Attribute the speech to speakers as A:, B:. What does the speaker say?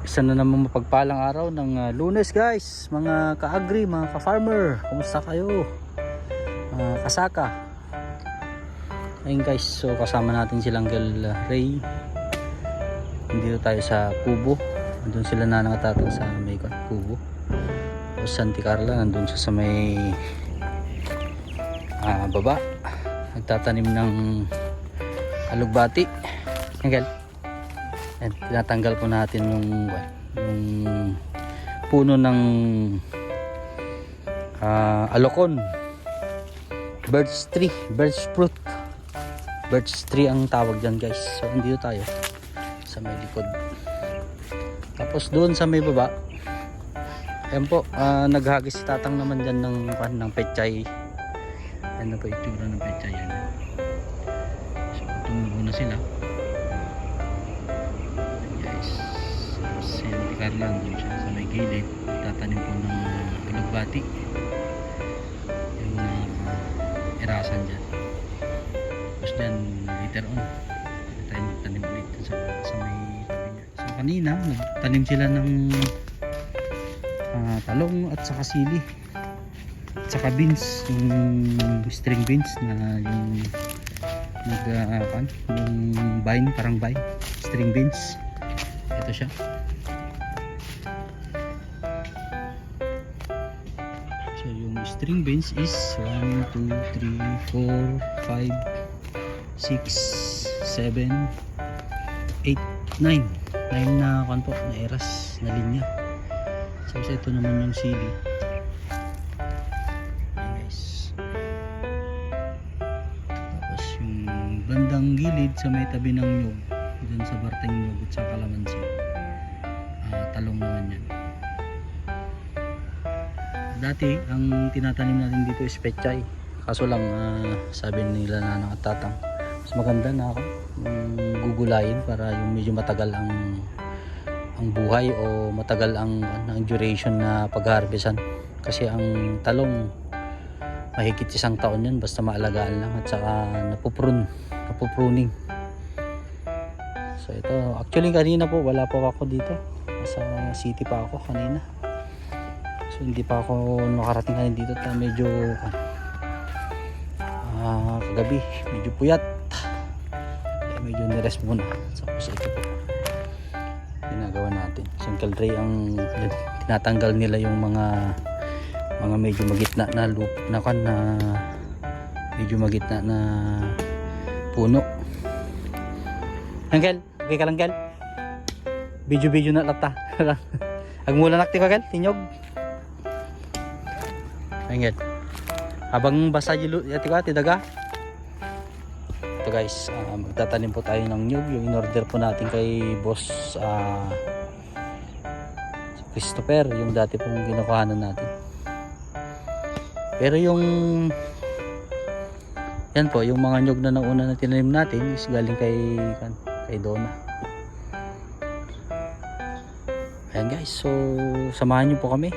A: Isa na namang mapagpalang araw ng Lunes guys, mga ka-agri, mga ka-farmer. Kumusta kayo? Kasaka. Ayun guys, so kasama natin silang Ray. Dito tayo sa Kubo. Nandun sila na nakatatang sa may Kubo. O Santa Carla, nandun siya sa may baba. Nagtatanim ng alugbati. Angel. And tinatanggal po natin yung puno ng alokon, birch fruit. Birch tree ang tawag dyan guys. So andito tayo sa may likod. Tapos doon sa may baba, ayan po, naghagis si tatang naman dyan ng pechay. Ayan na po itsura ng pechay yan. So tumubo na sila. Carla, doon siya sa may gilid, tatanim po ng alugbati, yung irasan dyan. Tapos dyan later on tayo magtanim ulit sa may tabi niya. So kanina nagtanim sila ng talong at saka sili at saka beans, yung string beans na yung yung vine, parang vine, string beans. Ito siya. So yung string beans is 1, 2, 3, 4, 5, 6, 7, 8, 9 na po, na eras, na linya. So ito naman yung sili. Ayan guys. Tapos yung bandang gilid sa may tabi ng nyug, dun sa barteng nyug at sa kalamansi, talong naman yan. Dati ang tinatanim natin dito is pechay, kaso lang sabi nila na nakatatang mas maganda na ako gugulayin para yung medyo matagal ang buhay o matagal ang duration na pag-harvestan, kasi ang talong mahigit 1 taon yan basta maalagaan lang at saka napupruning. So ito, actually kanina po wala po ako dito, sa city pa ako kanina. So hindi pa ako nakarating kanina dito, medyo kagabi medyo puyat, medyo nirest muna. Tapos ito po ginagawa natin. So Uncle Ray ang tinatanggal nila yung mga medyo magitna na loop na medyo magitna na puno. Uncle, okay ka lang Uncle? Video na lata. Agmula nakti ka Uncle, tinyog. Ayun, habang basa yung tidaga. Ito guys, magtatanim po tayo ng nyug, yung in-order po natin kay boss Christopher, yung dati pong ginukuhanan natin. Pero yung yan po, yung mga nyug na nauna na tinanim natin is galing kay Donna. Ayan guys, so samahan nyo po kami.